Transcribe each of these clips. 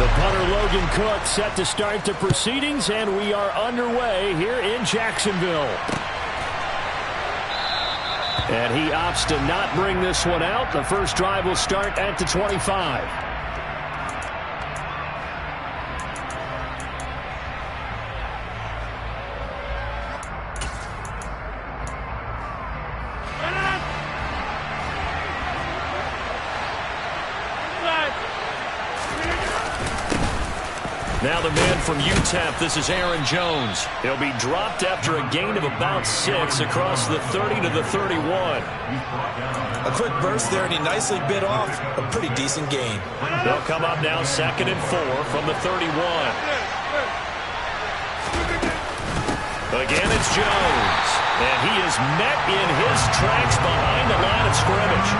The punter Logan Cook set to start the proceedings, and we are underway here in Jacksonville. And he opts to not bring this one out. The first drive will start at the 25. Now the man from UTEP, this is Aaron Jones. He'll be dropped after a gain of about 6 across the 30 to the 31. A quick burst there, and he nicely bit off a pretty decent gain. They'll come up now 2nd and 4 from the 31. Again, it's Jones. And he is met in his tracks behind the line of scrimmage.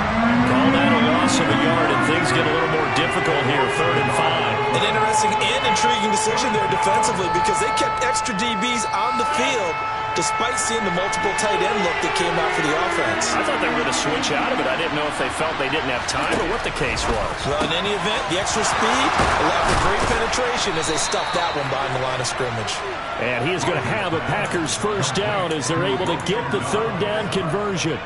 Call that a loss of a yard, and things get a little more difficult here, 3rd and 5. An interesting and intriguing decision there defensively because they kept extra DBs on the field despite seeing the multiple tight end look that came out for the offense. I thought they were going to switch out of it. I didn't know if they felt they didn't have time or what the case was. Well, in any event, the extra speed allowed for great penetration as they stuffed that one behind the line of scrimmage. And he is going to have a Packers first down as they're able to get the 3rd down conversion.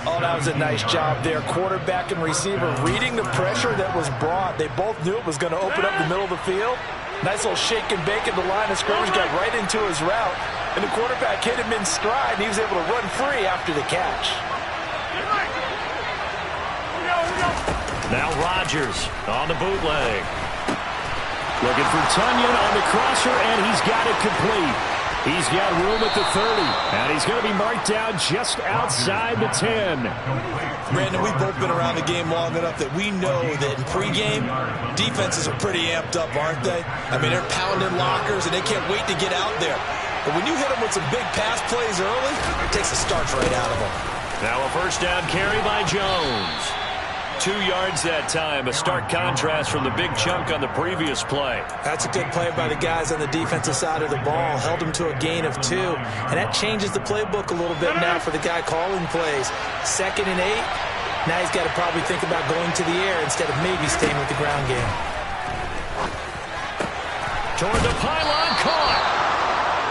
Oh, that was a nice job there. Quarterback and receiver reading the pressure that was brought. They both knew it was going to open up the middle of the field. Nice little shake and bake at the line of scrimmage, got right into his route. And the quarterback hit him in stride, and he was able to run free after the catch. Now Rodgers on the bootleg. Looking for Tunyon on the crosser, and he's got it complete. He's got room at the 30, and he's going to be marked down just outside the 10. Brandon, we've both been around the game long enough that we know that in pregame, defenses are pretty amped up, aren't they? I mean, they're pounding lockers, and they can't wait to get out there. But when you hit them with some big pass plays early, it takes the starch right out of them. Now a first down carry by Jones. 2 yards that time, a stark contrast from the big chunk on the previous play. That's a good play by the guys on the defensive side of the ball. Held him to a gain of 2. And that changes the playbook a little bit now for the guy calling plays. 2nd and 8. Now he's got to probably think about going to the air instead of maybe staying with the ground game. Toward the pylon, caught.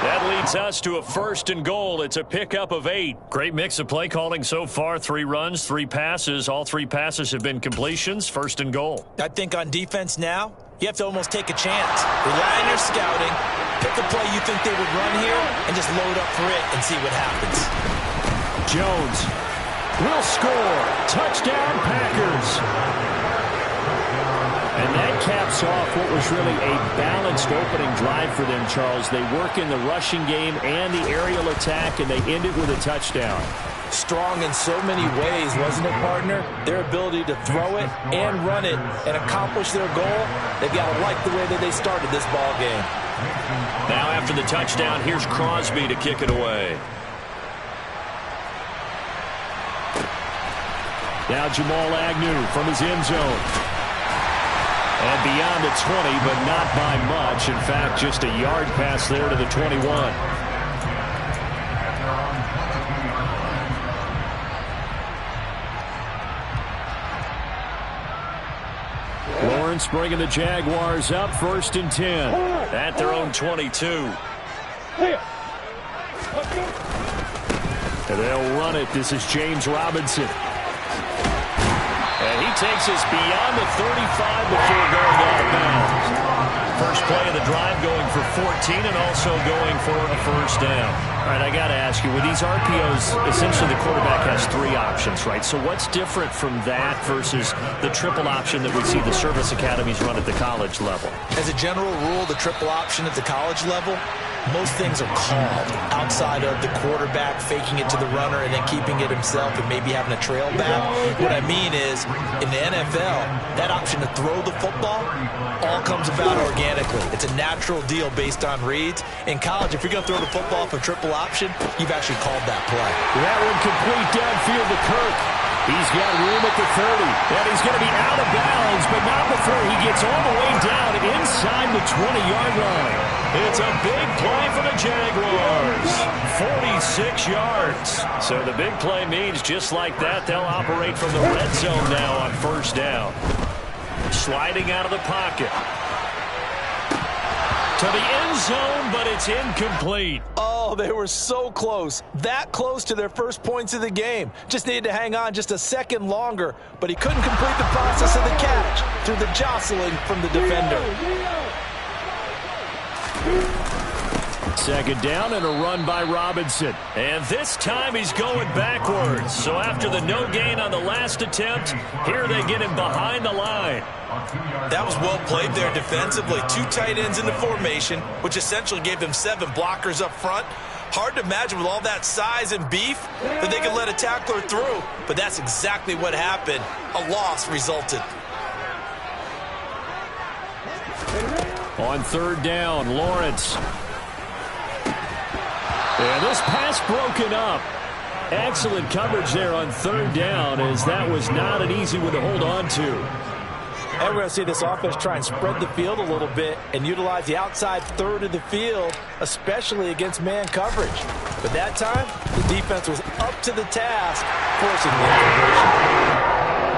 That leads us to a 1st and goal. It's a pickup of 8. Great mix of play calling so far. 3 runs, 3 passes. All 3 passes have been completions. 1st and goal. I think on defense now, you have to almost take a chance. Rely on your scouting. Pick a play you think they would run here and just load up for it and see what happens. Jones will score. Touchdown, Packers. And that caps off what was really a balanced opening drive for them, Charles. They work in the rushing game and the aerial attack, and they end it with a touchdown. Strong in so many ways, wasn't it, partner? Their ability to throw it and run it and accomplish their goal, they've got to like the way that they started this ball game. Now after the touchdown, here's Crosby to kick it away. Now Jamal Agnew from his end zone. And beyond the 20, but not by much. In fact, just a yard pass there to the 21. Lawrence bringing the Jaguars up, 1st and 10. At their own 22. And they'll run it. This is James Robinson. And he takes us beyond the 35 before going out of bounds. First play of the drive going for 14 and also going for a first down. All right, I got to ask you, with these RPOs, essentially the quarterback has 3 options, right? So what's different from that versus the triple option that we see the service academies run at the college level? As a general rule, the triple option at the college level, most things are called outside of the quarterback faking it to the runner and then keeping it himself and maybe having a trail back. What I mean is, in the NFL, that option to throw the football all comes about organically. It's a natural deal based on reads. In college, if you're going to throw the football for triple option, you've actually called that play. That one complete downfield to Kirk. He's got room at the 30, and he's going to be out of bounds, but not before he gets all the way down inside the 20-yard line. It's a big play for the Jaguars. 46 yards. So the big play means just like that, they'll operate from the red zone now on first down. Sliding out of the pocket. To the end zone, but it's incomplete. Oh, they were so close. That close to their first points of the game. Just needed to hang on just a second longer, but he couldn't complete the process of the catch through the jostling from the defender. Second down and a run by Robinson. And this time he's going backwards. So after the no gain on the last attempt, here they get him behind the line. That was well played there defensively. 2 tight ends in the formation, which essentially gave them 7 blockers up front. Hard to imagine with all that size and beef that they could let a tackler through. But that's exactly what happened. A loss resulted. On third down, Lawrence. And this pass broken up. Excellent coverage there on third down, as that was not an easy one to hold on to. And we're going to see this offense try and spread the field a little bit and utilize the outside third of the field, especially against man coverage. But that time, the defense was up to the task, forcing the integration.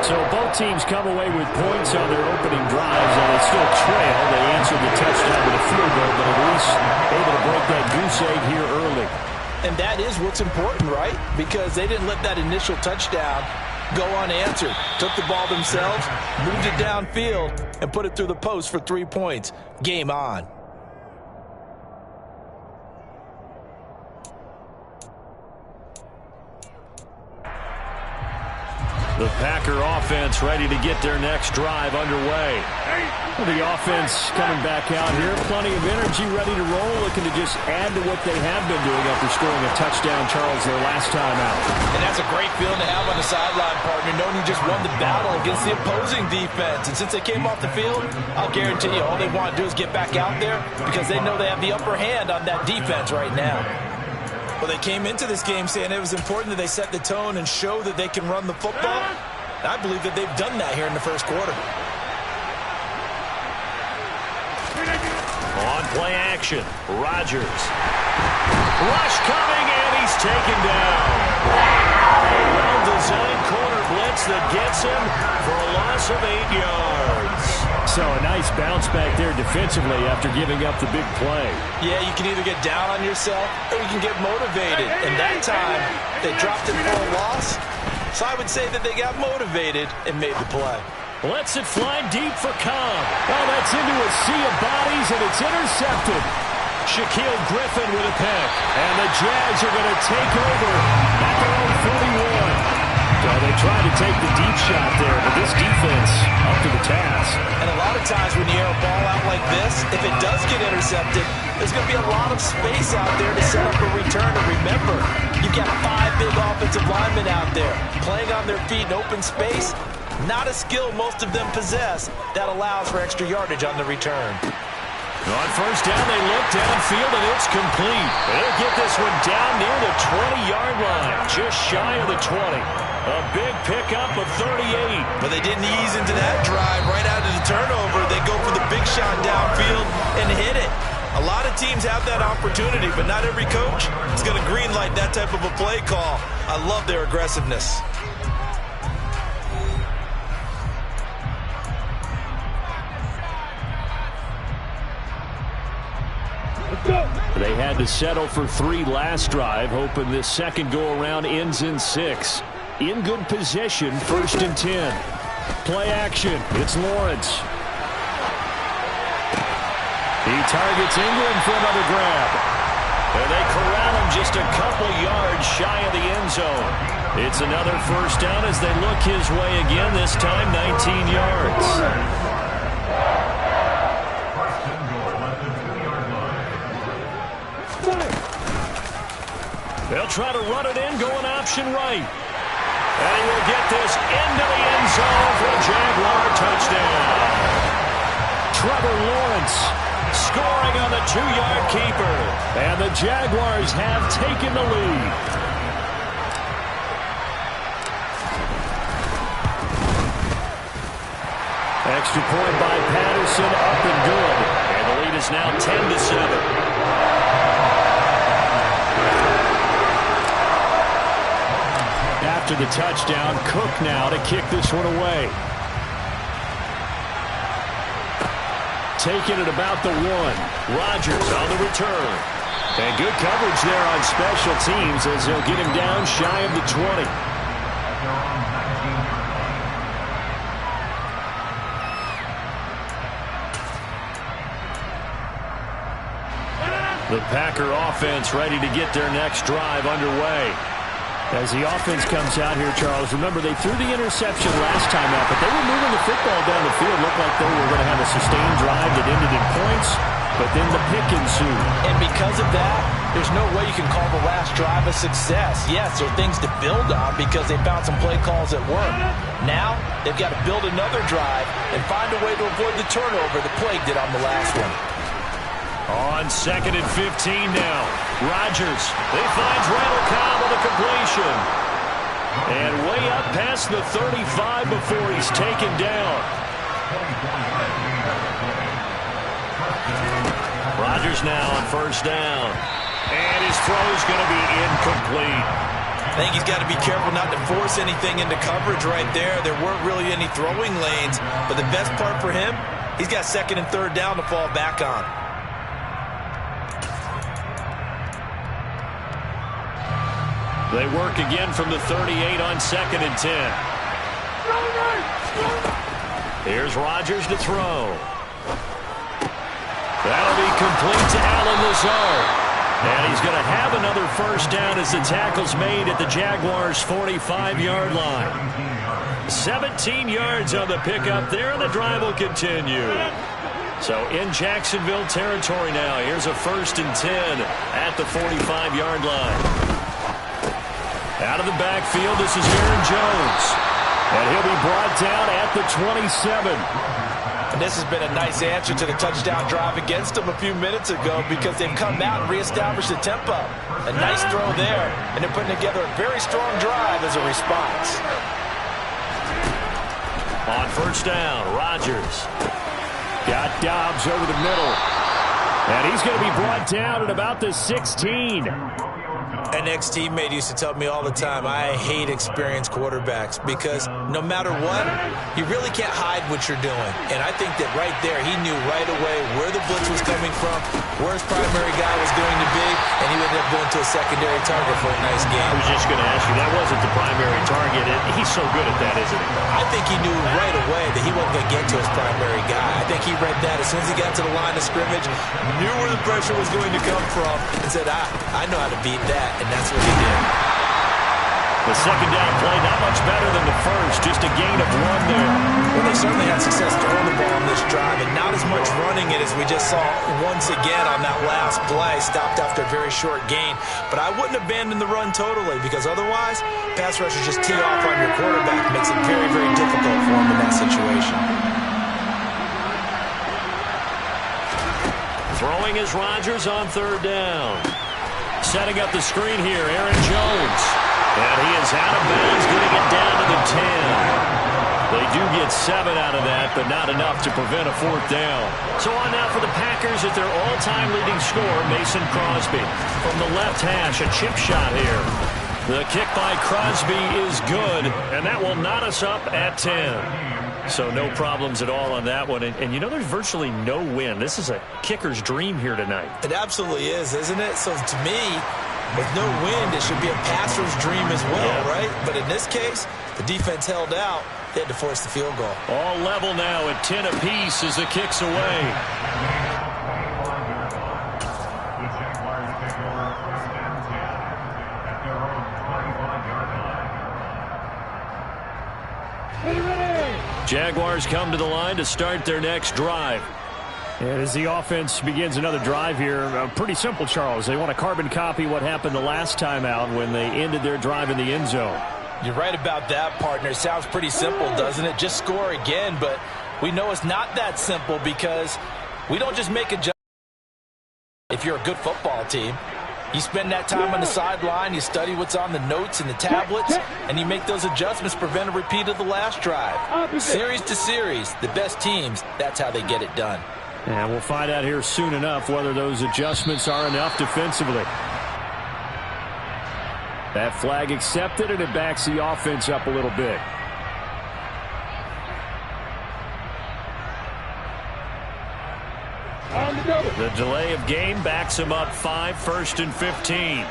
So both teams come away with points on their opening drives, and they still trail. They answered the touchdown with a field goal, but at least able to break that goose egg here early. And that is what's important, right? Because they didn't let that initial touchdown go unanswered. Took the ball themselves, moved it downfield, and put it through the post for 3 points. Game on. The Packer offense ready to get their next drive underway. The offense coming back out here. Plenty of energy, ready to roll, looking to just add to what they have been doing after scoring a touchdown, Charles, their last time out. And that's a great feeling to have on the sideline, partner, knowing you just won the battle against the opposing defense. And since they came off the field, I'll guarantee you all they want to do is get back out there because they know they have the upper hand on that defense right now. Well, they came into this game saying it was important that they set the tone and show that they can run the football. And I believe that they've done that here in the first quarter. On play action, Rodgers. Rush coming, and he's taken down. A well-designed corner blitz that gets him for a loss of 8 yards. So a nice bounce back there defensively after giving up the big play. Yeah, you can either get down on yourself or you can get motivated. And that time, they dropped it for a loss. So I would say that they got motivated and made the play. Lets it fly deep for Cobb. Oh, that's into a sea of bodies, and it's intercepted. Shaquille Griffin with a pick. And the Jags are going to take over at their own 41. Well, they tried to take the deep shot there, but this defense up to the task. And a lot of times when you air a ball out like this, if it does get intercepted, there's going to be a lot of space out there to set up a return. And remember, you've got 5 big offensive linemen out there playing on their feet in open space. Not a skill most of them possess that allows for extra yardage on the return. On first down, they look downfield, and it's complete. They'll get this one down near the 20-yard line, just shy of the 20. A big pickup of 38. But they didn't ease into that drive right out of the turnover. They go for the big shot downfield and hit it. A lot of teams have that opportunity, but not every coach is going to greenlight that type of a play call. I love their aggressiveness. They had to settle for 3 last drive, hoping this second go-around ends in 6. In good position, 1st and 10. Play action. It's Lawrence. He targets Ingram for another grab. And they corral him just a couple yards shy of the end zone. It's another first down as they look his way again, this time 19 yards. They'll try to run it in, going option right. And he will get this into the end zone for a Jaguar touchdown. Trevor Lawrence scoring on the 2-yard keeper. And the Jaguars have taken the lead. Extra point by Patterson, up and good. And the lead is now 10-7. After the touchdown, Cook now to kick this one away. taken at about the 1. Rodgers on the return. And good coverage there on special teams as they'll get him down shy of the 20. The Packer offense ready to get their next drive underway. As the offense comes out here, Charles, remember they threw the interception last time out, but they were moving the football down the field. Looked like they were going to have a sustained drive that ended in points, but then the pick ensued. And because of that, there's no way you can call the last drive a success. Yes, there are things to build on because they found some play calls that work. Now, they've got to build another drive and find a way to avoid the turnover that plagued it on the last one. On 2nd and 15 now. Rodgers. They finds Randall Cobb with a completion. And way up past the 35 before he's taken down. Rodgers now on 1st down. And his throw's going to be incomplete. I think he's got to be careful not to force anything into coverage right there. There weren't really any throwing lanes. But the best part for him, he's got 2nd and 3rd down to fall back on. They work again from the 38 on 2nd and 10. Here's Rodgers to throw. That'll be complete to Allen Lazard. And he's going to have another 1st down as the tackle's made at the Jaguars' 45-yard line. 17 yards on the pickup there, and the drive will continue. So in Jacksonville territory now. Here's a 1st and 10 at the 45-yard line. Out of the backfield, this is Aaron Jones. And he'll be brought down at the 27. And this has been a nice answer to the touchdown drive against them a few minutes ago because they've come out and reestablished the tempo. A nice throw there, and they're putting together a very strong drive as a response. On 1st down, Rodgers. Got Dobbs over the middle. And he's going to be brought down at about the 16. An ex-teammate used to tell me all the time, I hate experienced quarterbacks because no matter what, you really can't hide what you're doing. And I think that right there, he knew right away where the blitz was coming from, where his primary guy was going to be, and he ended up going to a secondary target for a nice game. I was just going to ask you, that wasn't the primary target. He's so good at that, isn't he? I think he knew right away that he wasn't going to get to his primary guy. I think he read that as soon as he got to the line of scrimmage, knew where the pressure was going to come from, and said, I know how to beat that. And that's what he did. The 2nd down play, not much better than the 1st, just a gain of 1 there. Well, they certainly had success throwing the ball on this drive, and not as much running it as we just saw once again on that last play. Stopped after a very short gain. But I wouldn't abandon the run totally, because otherwise, pass rushers just tee off on your quarterback. It makes it very, very difficult for him in that situation. Throwing is Rodgers on 3rd down. Setting up the screen here, Aaron Jones. And he is out of bounds, getting it down to the 10. They do get 7 out of that, but not enough to prevent a 4th down. So on now for the Packers at their all-time leading scorer, Mason Crosby. From the left hash, a chip shot here. The kick by Crosby is good, and that will knot us up at 10. So no problems at all on that one. And you know, there's virtually no wind. This is a kicker's dream here tonight. It absolutely is, isn't it? So to me, with no wind, it should be a passer's dream as well, right? But in this case, the defense held out. They had to force the field goal. All level now at 10 apiece as the kick's away. Jaguars come to the line to start their next drive. And as the offense begins another drive here, pretty simple, Charles. They want to carbon copy what happened the last time out when they ended their drive in the end zone. You're right about that, partner. It sounds pretty simple, doesn't it? Just score again, but we know it's not that simple because we don't just make adjustments. If you're a good football team, you spend that time on the sideline, you study what's on the notes and the tablets, and you make those adjustments, prevent a repeat of the last drive. Series to series, the best teams, that's how they get it done. And we'll find out here soon enough whether those adjustments are enough defensively. That flag accepted, and it backs the offense up a little bit. The delay of game backs him up 5, 1st and 15.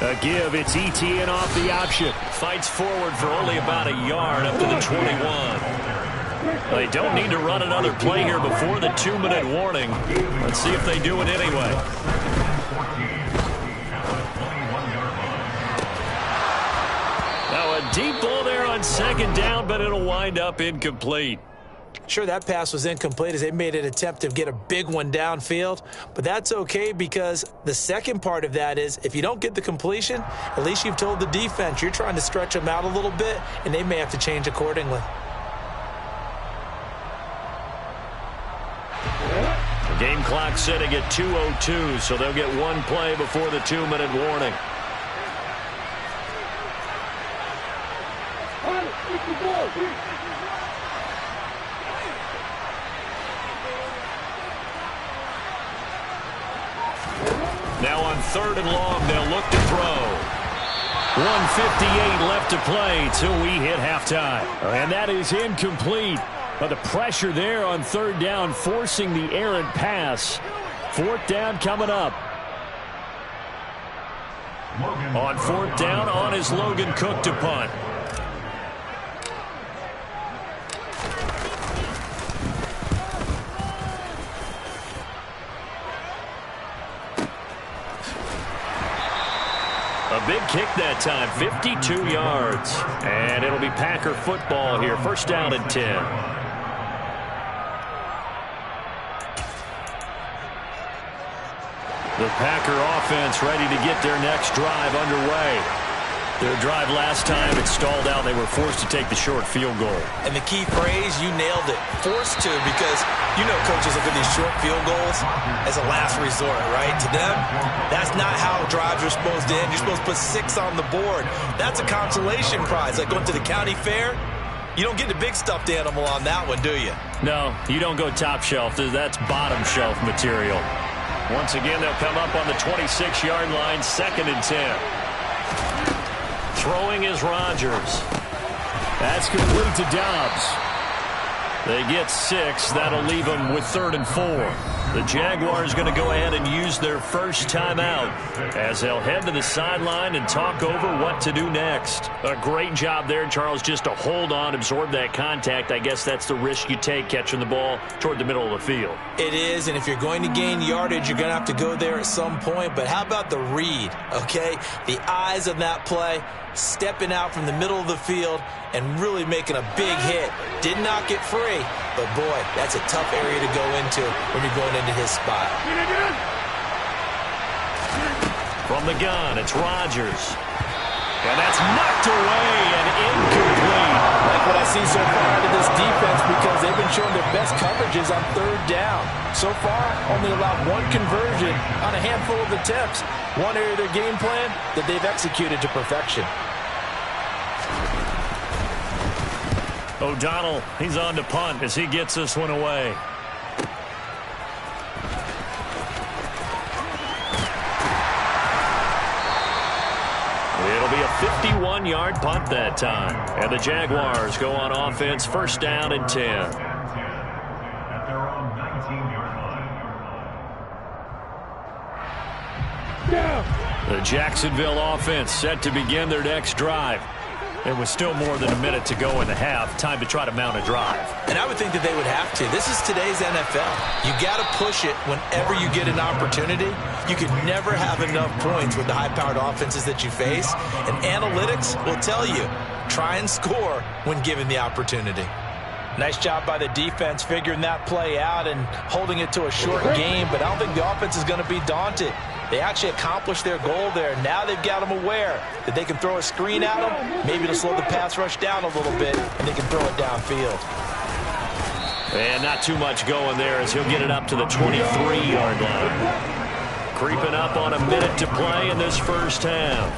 A give, it's ETN off the option. Fights forward for only about a yard up to the 21. They don't need to run another play here before the 2-minute warning. Let's see if they do it anyway. Now a deep ball there on 2nd down, but it'll wind up incomplete. Sure, that pass was incomplete as they made an attempt to get a big one downfield, but that's okay because the second part of that is if you don't get the completion, at least you've told the defense you're trying to stretch them out a little bit, and they may have to change accordingly. The game clock sitting at 2:02, so they'll get one play before the 2-minute warning. Now on 3rd and long, they'll look to throw. 1:58 left to play till we hit halftime. And that is incomplete. But the pressure there on 3rd down, forcing the errant pass. 4th down coming up. On 4th down, on is Logan Cook to punt. A big kick that time, 52 yards. And it'll be Packer football here, 1st down and 10. The Packer offense ready to get their next drive underway. Their drive last time, it stalled out. They were forced to take the short field goal. And the key phrase, you nailed it. Forced to, because you know coaches look at these short field goals as a last resort, right? To them, that's not how drives are supposed to end. You're supposed to put 6 on the board. That's a consolation prize. Like going to the county fair, you don't get the big stuffed animal on that one, do you? No, you don't go top shelf. That's bottom shelf material. Once again, they'll come up on the 26-yard line, 2nd and 10. Throwing is Rodgers. That's complete to Dobbs. They get 6. That'll leave them with 3rd and 4. The Jaguars going to go ahead and use their first timeout as they'll head to the sideline and talk over what to do next. A great job there, Charles, just to hold on, absorb that contact. I guess that's the risk you take catching the ball toward the middle of the field. It is, and if you're going to gain yardage, you're going to have to go there at some point. But how about the read, okay? The eyes on that play, stepping out from the middle of the field and really making a big hit. Did not get free, but boy, that's a tough area to go into when you're going into his spot. From the gun, it's Rodgers. And that's knocked away and incomplete. Like what I see so far out of this defense, because they've been showing their best coverages on 3rd down. So far, only allowed 1 conversion on a handful of attempts. One area of their game plan that they've executed to perfection. O'Donnell, he's on to punt as he gets this one away. It'll be a 51-yard punt that time. And the Jaguars go on offense, 1st down and 10. At their own 19-yard line. The Jacksonville offense set to begin their next drive. There was still more than a minute to go in the half. Time to try to mount a drive. And I would think that they would have to. This is today's NFL. You got to push it whenever you get an opportunity. You can never have enough points with the high-powered offenses that you face. And analytics will tell you, try and score when given the opportunity. Nice job by the defense figuring that play out and holding it to a short game. But I don't think the offense is going to be daunted. They actually accomplished their goal there. Now they've got them aware that they can throw a screen at them, maybe to slow the pass rush down a little bit, and they can throw it downfield. And not too much going there as he'll get it up to the 23-yard line. Creeping up on a minute to play in this first half.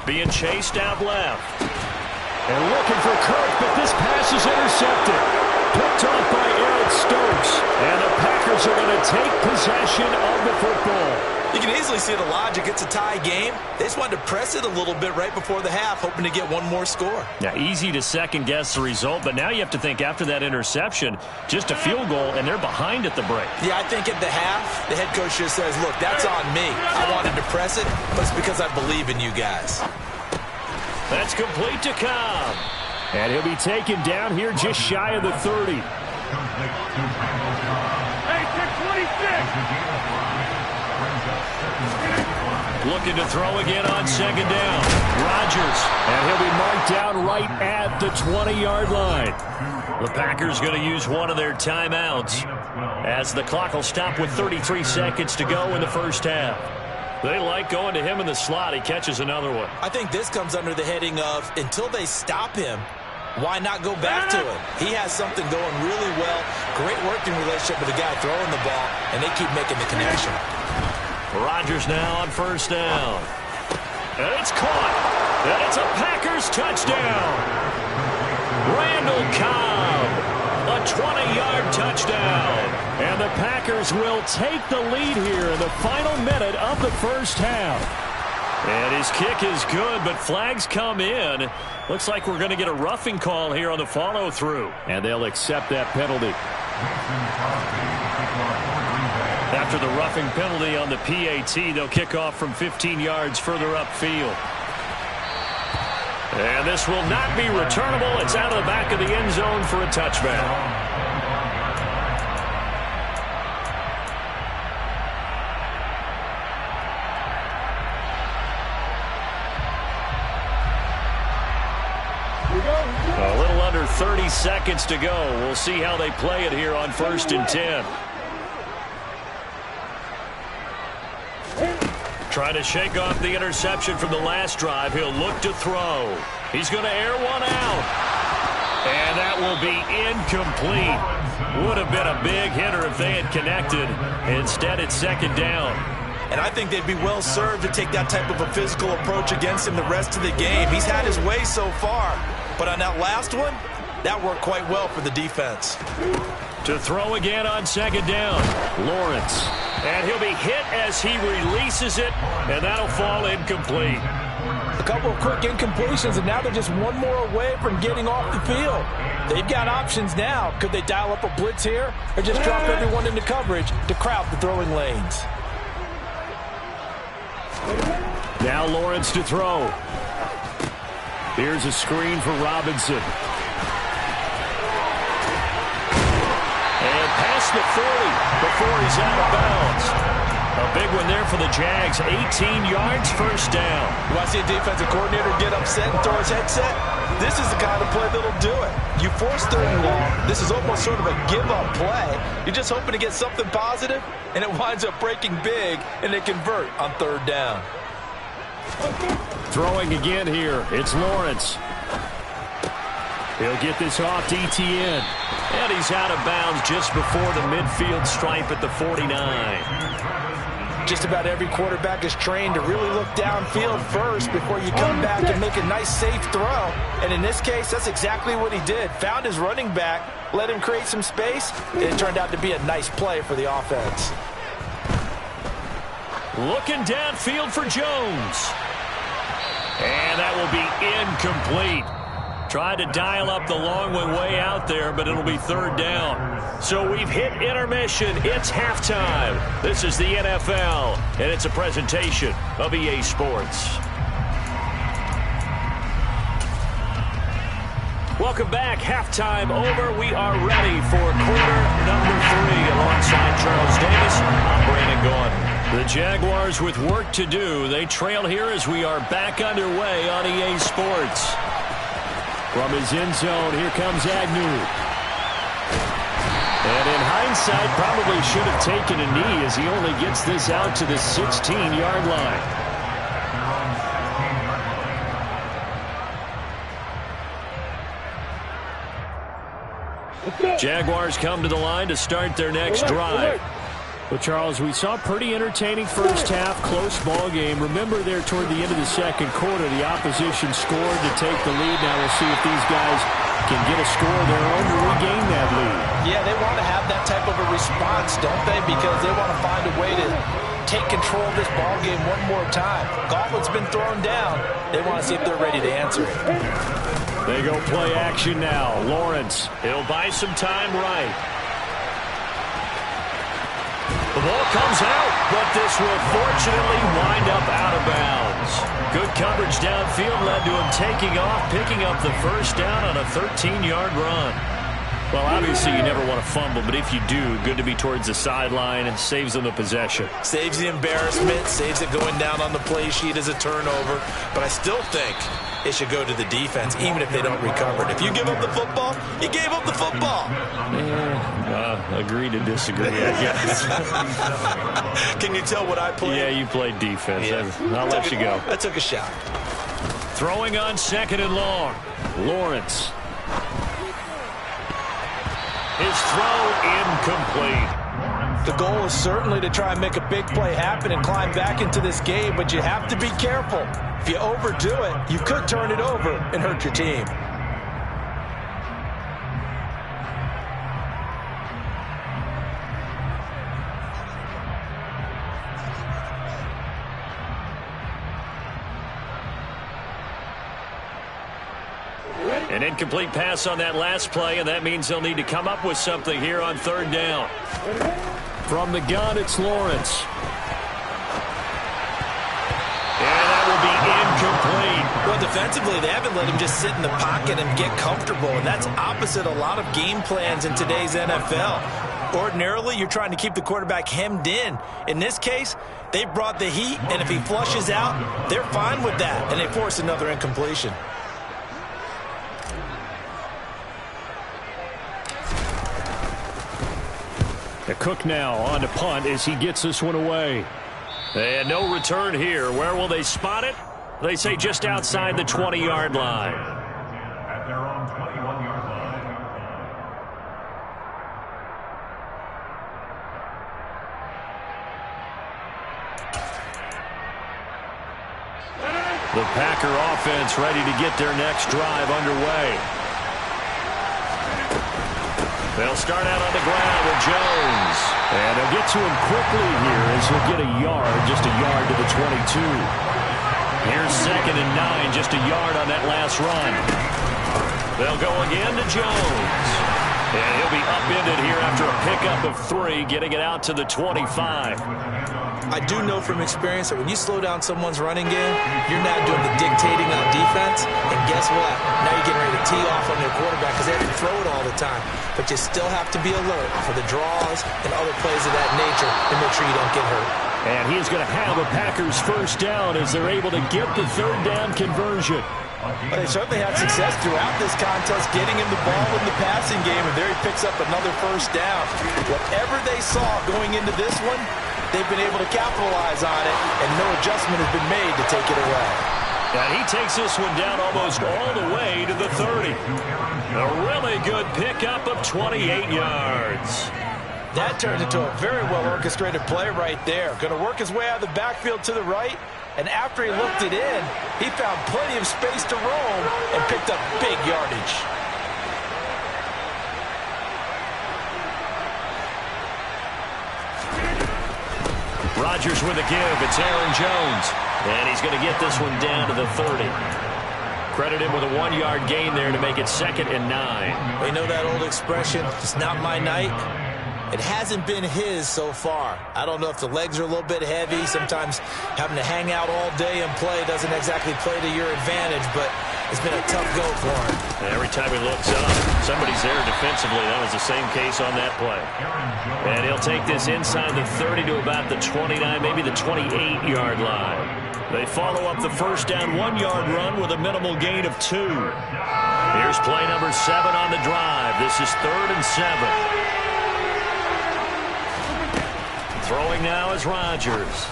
Being chased out left. And looking for Kirk, but this pass is intercepted. Picked off by Aaron with Stokes. And the Packers are going to take possession of the football. You can easily see the logic. It's a tie game. They just wanted to press it a little bit right before the half, hoping to get one more score. Yeah, easy to second-guess the result, but now you have to think after that interception, just a field goal, and they're behind at the break. Yeah, I think at the half, the head coach just says, look, that's on me. I wanted to press it, but it's because I believe in you guys. That's complete to Cobb. And he'll be taken down here just shy of the 30. Hey, 626! Looking to throw again on second down. Rodgers. And he'll be marked down right at the 20-yard line. The Packers going to use one of their timeouts as the clock will stop with 33 seconds to go in the first half. They like going to him in the slot. He catches another one. I think this comes under the heading of until they stop him, why not go back to him? He has something going really well. Great working relationship with the guy throwing the ball, and they keep making the connection. Rodgers now on first down. And it's caught. And it's a Packers touchdown. Randall Cobb. A 20-yard touchdown. And the Packers will take the lead here in the final minute of the first half. And his kick is good, but flags come in. Looks like we're going to get a roughing call here on the follow-through. And they'll accept that penalty. After the roughing penalty on the PAT, they'll kick off from 15 yards further upfield. And this will not be returnable. It's out of the back of the end zone for a touchback. A little under 30 seconds to go. We'll see how they play it here on 1st and 10. Trying to shake off the interception from the last drive. He'll look to throw. He's going to air one out. And that will be incomplete. Would have been a big hitter if they had connected. Instead, it's second down. And I think they'd be well served to take that type of a physical approach against him the rest of the game. He's had his way so far. But on that last one, that worked quite well for the defense. To throw again on second down. Lawrence. And he'll be hit as he releases it, and that'll fall incomplete. A couple of quick incompletions, and now they're just one more away from getting off the field. They've got options now. Could they dial up a blitz here or just drop everyone into coverage to crowd the throwing lanes? Now Lawrence to throw. Here's a screen for Robinson. And past the 40 before he's out of bounds. A big one there for the Jags. 18 yards, first down. You want to see a defensive coordinator get upset and throw his headset? This is the kind of play that'll do it. You force 3rd and long. This is almost sort of a give-up play. You're just hoping to get something positive, and it winds up breaking big, and they convert on 3rd down. Throwing again here. It's Lawrence. He'll get this off to Etienne. And he's out of bounds just before the midfield stripe at the 49. Just about every quarterback is trained to really look downfield first before you come back and make a nice, safe throw. And in this case, that's exactly what he did. Found his running back, let him create some space, and it turned out to be a nice play for the offense. Looking downfield for Jones. And that will be incomplete. Tried to dial up the long one way out there, but it'll be 3rd down. So we've hit intermission. It's halftime. This is the NFL, and it's a presentation of EA Sports. Welcome back. Halftime over. We are ready for quarter number 3. Alongside Charles Davis, I'm Brandon Gaudin. The Jaguars with work to do. They trail here as we are back underway on EA Sports. From his end zone, here comes Agnew. And in hindsight, probably should have taken a knee as he only gets this out to the 16-yard line. Jaguars come to the line to start their next drive. Well, Charles, we saw a pretty entertaining first half, close ball game. Remember there toward the end of the second quarter, the opposition scored to take the lead. Now we'll see if these guys can get a score of their own to regain that lead. Yeah, they want to have that type of a response, don't they? Because they want to find a way to take control of this ball game one more time. Gauntlet's been thrown down. They want to see if they're ready to answer it. They go play action now. Lawrence, he'll buy some time right. The ball comes out, but this will fortunately wind up out of bounds. Good coverage downfield led to him taking off, picking up the first down on a 13-yard run. Well, obviously you never want to fumble, but if you do, good to be towards the sideline and saves them the possession. Saves the embarrassment, saves it going down on the play sheet as a turnover. But I still think it should go to the defense, even if they don't recover it. If you give up the football, you gave up the football. Agree to disagree, I guess. Can you tell what I played? Yeah, you played defense. Yeah. I'll let you go. I took a shot. Throwing on 2nd and long. Lawrence. His throw incomplete. The goal is certainly to try and make a big play happen and climb back into this game, but you have to be careful. If you overdo it, you could turn it over and hurt your team. An incomplete pass on that last play, and that means they'll need to come up with something here on 3rd down. From the gun, it's Lawrence. And that will be incomplete. Well, defensively, they haven't let him just sit in the pocket and get comfortable, and that's opposite a lot of game plans in today's NFL. Ordinarily, you're trying to keep the quarterback hemmed in. In this case, they brought the heat, and if he flushes out, they're fine with that, and they force another incompletion. The Cook now on to punt as he gets this one away. And no return here. Where will they spot it? They say just outside the 20-yard line. At their own 21-yard line. The Packer offense ready to get their next drive underway. They'll start out on the ground with Jones. And they'll get to him quickly here as he'll get a yard, just a yard to the 22. Here's 2nd and 9, just a yard on that last run. They'll go again to Jones. And he'll be upended here after a pickup of 3, getting it out to the 25. I do know from experience that when you slow down someone's running game, you're now doing the dictating on defense. And guess what? Now you're getting ready to tee off on their quarterback because they have to throw it all the time. But you still have to be alert for the draws and other plays of that nature and make sure you don't get hurt. And he's going to have a Packers first down as they're able to get the 3rd down conversion. But they certainly had success throughout this contest, getting him the ball in the passing game, and there he picks up another first down. Whatever they saw going into this one, they've been able to capitalize on it, and no adjustment has been made to take it away. And he takes this one down almost all the way to the 30. A really good pickup of 28 yards. That turned into a very well-orchestrated play right there. Going to work his way out of the backfield to the right, and after he looked it in, he found plenty of space to roam and picked up big yardage. Rodgers with a give. It's Aaron Jones. And he's going to get this one down to the 30. Credit him with a 1-yard gain there to make it 2nd and 9. You know that old expression, it's not my night? It hasn't been his so far. I don't know if the legs are a little bit heavy. Sometimes having to hang out all day and play doesn't exactly play to your advantage, but it's been a tough go for him. And every time he looks up, somebody's there defensively. That was the same case on that play. And he'll take this inside the 30 to about the 29, maybe the 28-yard line. They follow up the first down 1-yard run with a minimal gain of 2. Here's play number 7 on the drive. This is 3rd and 7. Throwing now is Rodgers.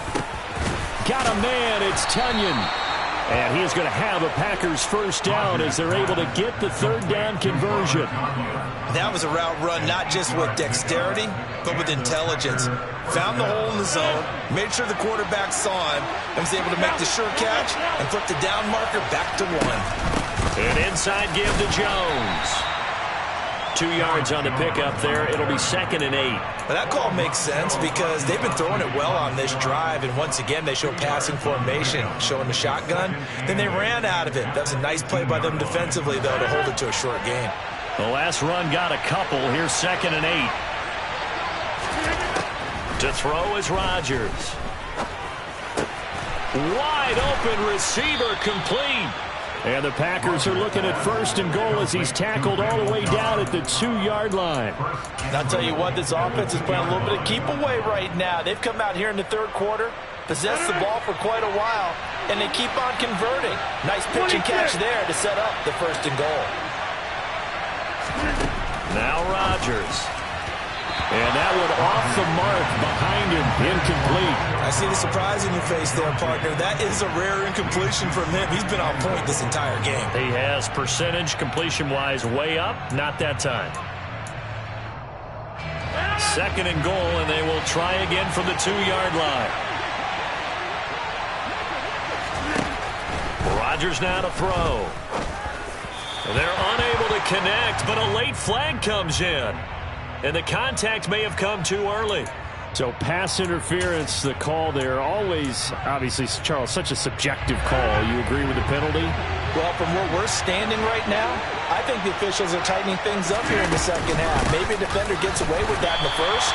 Got a man, it's Tunyon. And he is going to have a Packers first down as they're able to get the third down conversion. That was a route run not just with dexterity, but with intelligence. Found the hole in the zone, made sure the quarterback saw him, and was able to make the sure catch and flip the down marker back to 1. An inside give to Jones. 2 yards on the pickup there. It'll be 2nd and 8. But that call makes sense because they've been throwing it well on this drive, and once again they show passing formation, showing the shotgun. Then they ran out of it. That was a nice play by them defensively, though, to hold it to a short gain. The last run got a couple. Here's 2nd and 8. To throw is Rodgers. Wide open receiver, complete. And the Packers are looking at 1st and goal as he's tackled all the way down at the 2-yard line. And I'll tell you what, this offense is playing a little bit of keep away right now. They've come out here in the third quarter, possessed the ball for quite a while, and they keep on converting. Nice pitch and catch there to set up the 1st and goal. Now Rodgers. And that one off the mark behind him, incomplete. I see the surprise in your face there, partner. That is a rare incompletion from him. He's been on point this entire game. He has percentage completion-wise way up, not that time. 2nd and goal, and they will try again from the 2-yard line. Rodgers now to throw. They're unable to connect, but a late flag comes in. And the contact may have come too early. So pass interference, the call there, always, obviously, Charles, such a subjective call. You agree with the penalty? Well, from where we're standing right now, I think the officials are tightening things up here in the second half. Maybe a defender gets away with that in the first,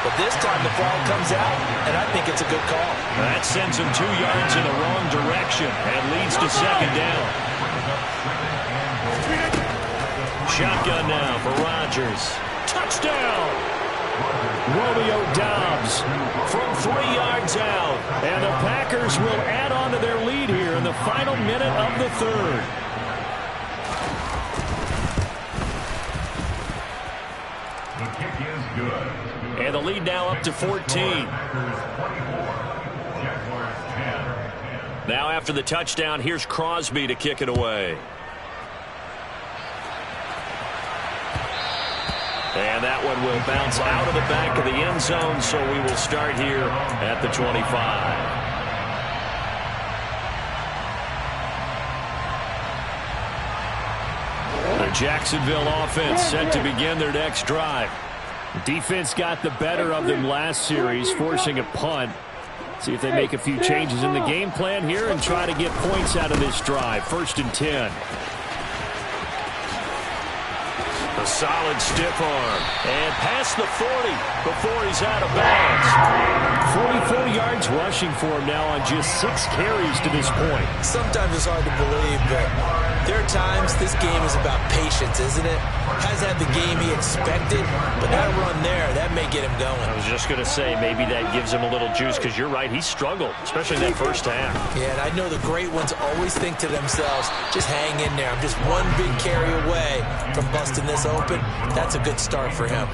but this time the flag comes out, and I think it's a good call. That sends him 2 yards in the wrong direction and leads to 2nd down. Shotgun now for Rodgers. Touchdown! Romeo Doubs from 3 yards out. And the Packers will add on to their lead here in the final minute of the third. The kick is good. And the lead now up to 14. Now after the touchdown, here's Crosby to kick it away. And that one will bounce out of the back of the end zone, so we will start here at the 25. The Jacksonville offense set to begin their next drive. Defense got the better of them last series, forcing a punt. See if they make a few changes in the game plan here and try to get points out of this drive. 1st and 10. A solid stiff arm. And past the 40 before he's out of bounds. 44 yards rushing for him now on just 6 carries to this point. Sometimes it's hard to believe, but there are times this game is about patience, isn't it? Has had the game he expected, but that run there, that may get him going. I was just going to say, maybe that gives him a little juice, because you're right, he struggled, especially in that first half. Yeah, and I know the great ones always think to themselves, just hang in there. I'm just one big carry away from busting this open. That's a good start for him.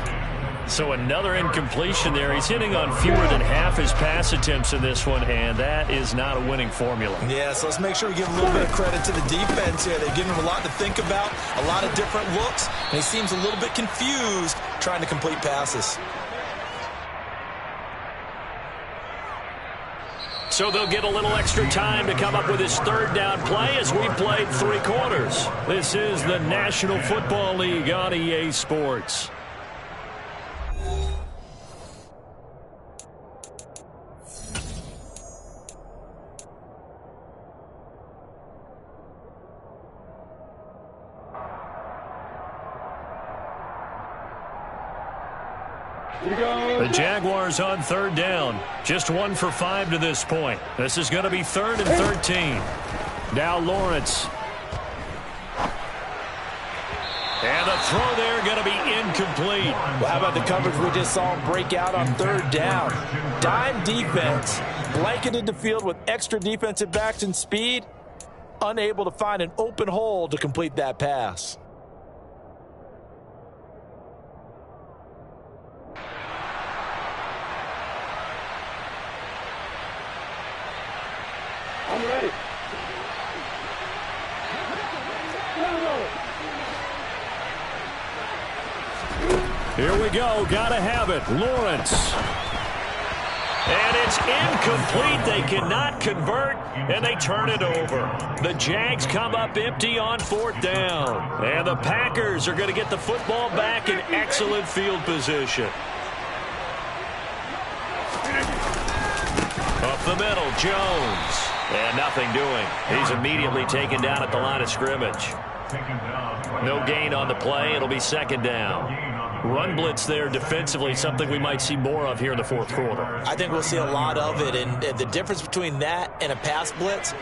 So another incompletion there. He's hitting on fewer than half his pass attempts in this one, and that is not a winning formula. Yeah, so let's make sure we give a little bit of credit to the defense here. They've given him a lot to think about, a lot of different looks, and he seems a little bit confused trying to complete passes. So they'll get a little extra time to come up with his 3rd down play as we played 3 quarters. This is the National Football League on EA Sports. The Jaguars on 3rd down. Just 1 for 5 to this point. This is going to be 3rd and 13. Now Lawrence. And the throw there going to be incomplete. Well, how about the coverage we just saw him break out on 3rd down? Dime defense. Blanketed the field with extra defensive backs and speed. Unable to find an open hole to complete that pass. Here we go. Gotta have it. Lawrence. And it's incomplete. They cannot convert, and they turn it over. The Jags come up empty on 4th down. And the Packers are going to get the football back in excellent field position. Up the middle, Jones. And nothing doing. He's immediately taken down at the line of scrimmage. No gain on the play. It'll be 2nd down. Run blitz there defensively, something we might see more of here in the 4th quarter. I think we'll see a lot of it, and the difference between that and a pass blitz,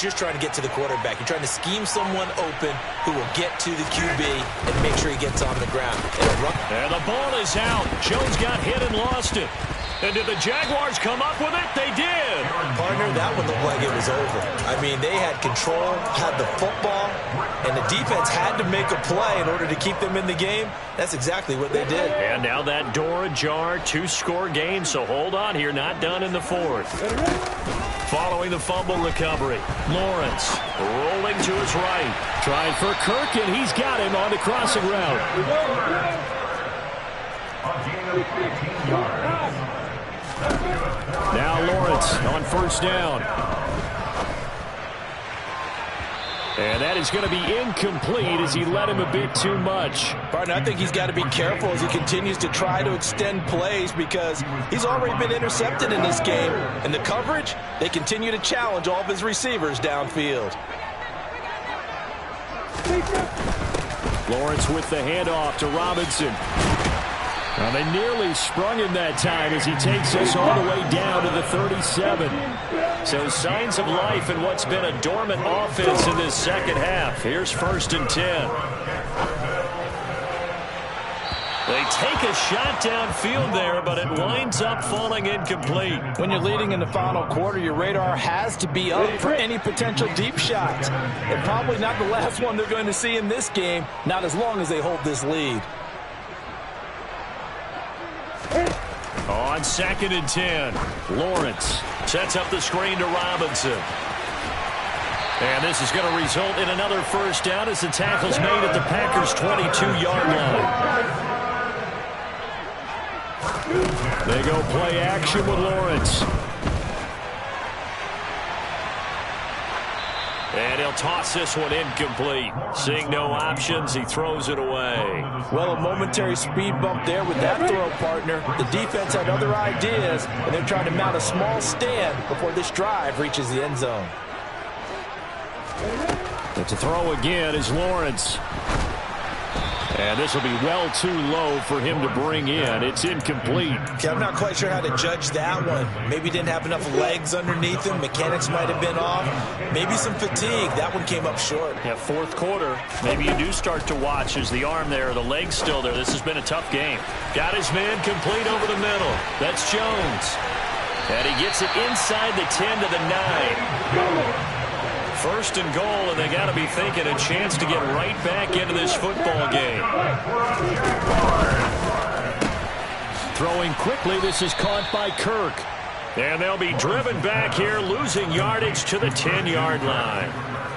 you're trying to get to the quarterback. You're trying to scheme someone open who will get to the QB and make sure he gets on the ground. And the ball is out. Jones got hit and lost it. And did the Jaguars come up with it? They did. Partner, that one looked like it was over. I mean, they had control, had the football, and the defense had to make a play in order to keep them in the game. That's exactly what they did. And now that door ajar, 2-score game, so hold on here, not done in the 4th. Following the fumble recovery, Lawrence rolling to his right. Trying for Kirk, and he's got him on the crossing route. Now Lawrence on 1st down. And that is going to be incomplete as he led him a bit too much. Partner, I think he's got to be careful as he continues to try to extend plays because he's already been intercepted in this game. And the coverage, they continue to challenge all of his receivers downfield. Lawrence with the handoff to Robinson. Well, they nearly sprung him that time as he takes us all the way down to the 37. So signs of life in what's been a dormant offense in this 2nd half. Here's 1st and 10. They take a shot downfield there, but it winds up falling incomplete. When you're leading in the final quarter, your radar has to be up for any potential deep shots. And probably not the last one they're going to see in this game, not as long as they hold this lead. On 2nd and 10, Lawrence sets up the screen to Robinson. And this is going to result in another 1st down as the tackle's made at the Packers' 22-yard line. They go play action with Lawrence. And he'll toss this one incomplete. Seeing no options, he throws it away. Well, a momentary speed bump there with that throw, partner. The defense had other ideas, and they're trying to mount a small stand before this drive reaches the end zone. But to throw again is Lawrence. And this will be well too low for him to bring in. It's incomplete. Okay, I'm not quite sure how to judge that one. Maybe didn't have enough legs underneath him. Mechanics might have been off. Maybe some fatigue. That one came up short. Yeah, 4th quarter. Maybe you do start to watch as the arm there, the leg's still there. This has been a tough game. Got his man complete over the middle. That's Jones. And he gets it inside the 10 to the 9. 1st and goal, and they got to be thinking a chance to get right back into this football game. Throwing quickly, this is caught by Kirk. And they'll be driven back here, losing yardage to the 10-yard line.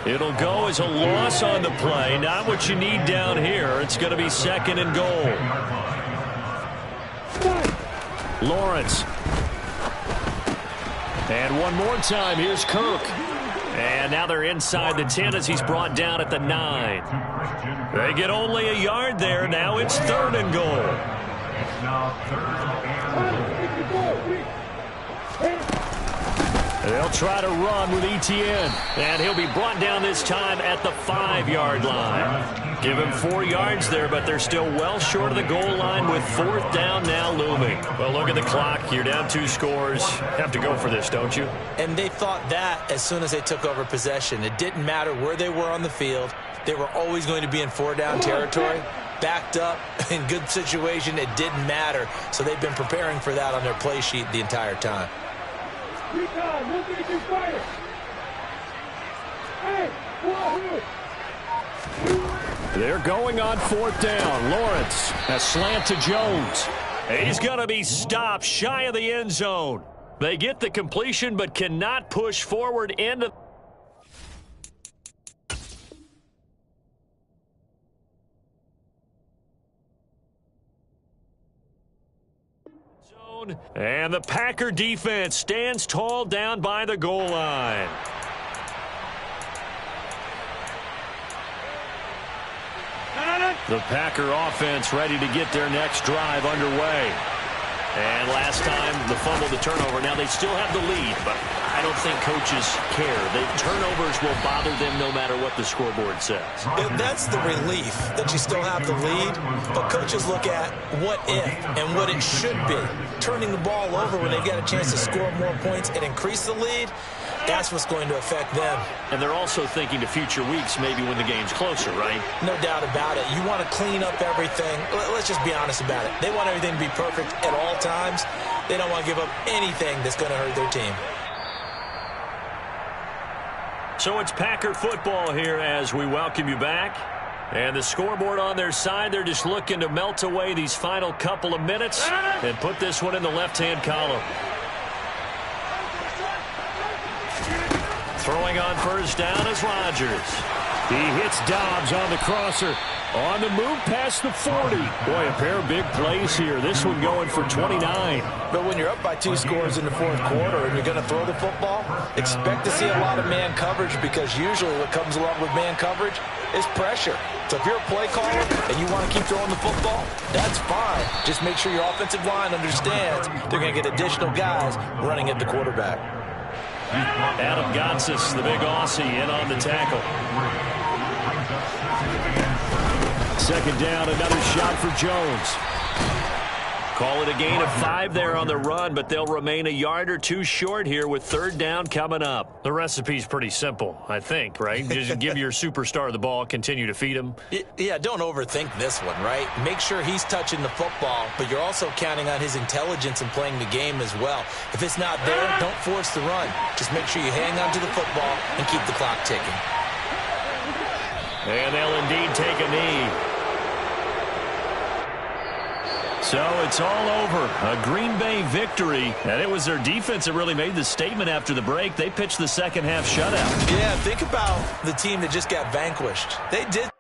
It'll go as a loss on the play, not what you need down here. It's going to be 2nd and goal. Lawrence. And one more time, here's Kirk. And now they're inside the 10 as he's brought down at the 9. They get only a yard there. Now it's 3rd and goal. They'll try to run with Etienne. And he'll be brought down this time at the 5-yard line. Give him 4 yards there, but they're still well short of the goal line with 4th down now looming. Well, look at the clock. You're down 2 scores. Have to go for this, don't you? And they thought that as soon as they took over possession. It didn't matter where they were on the field. They were always going to be in 4-down territory. Backed up, in good situation, it didn't matter. So they've been preparing for that on their play sheet the entire time. They're going on 4th down. Lawrence, a slant to Jones. He's going to be stopped shy of the end zone. They get the completion but cannot push forward into And the Packer defense stands tall down by the goal line. The Packer offense ready to get their next drive underway. And last time, the fumble, the turnover. Now, they still have the lead, but I don't think coaches care. The turnovers will bother them no matter what the scoreboard says. That's the relief that you still have the lead, but coaches look at what if and what it should be. Turning the ball over when they get a chance to score more points and increase the lead, that's what's going to affect them. And they're also thinking to future weeks, maybe when the game's closer, right? No doubt about it. You want to clean up everything. Let's just be honest about it. They want everything to be perfect at all times. They don't want to give up anything that's going to hurt their team. So it's Packer football here as we welcome you back. And the scoreboard on their side, they're just looking to melt away these final couple of minutes and put this one in the left-hand column. Throwing on first down is Rodgers. He hits Dobbs on the crosser. On the move past the 40. Boy, a pair of big plays here. This one going for 29. But when you're up by 2 scores in the fourth quarter and you're going to throw the football, expect to see a lot of man coverage, because usually what comes along with man coverage is pressure. So if you're a play caller and you want to keep throwing the football, that's fine. Just make sure your offensive line understands they're going to get additional guys running at the quarterback. Adam Gotsis, the big Aussie, in on the tackle. Second down, another shot for Jones. Call it a gain of 5 there on the run, but they'll remain a yard or 2 short here with third down coming up. The recipe's pretty simple, I think, right? Just give your superstar the ball, continue to feed him. Yeah, don't overthink this one, right? Make sure he's touching the football, but you're also counting on his intelligence in playing the game as well. If it's not there, don't force the run. Just make sure you hang on to the football and keep the clock ticking. And they'll indeed take a knee. So it's all over. A Green Bay victory. And it was their defense that really made the statement after the break. They pitched the second half shutout. Yeah, think about the team that just got vanquished. They did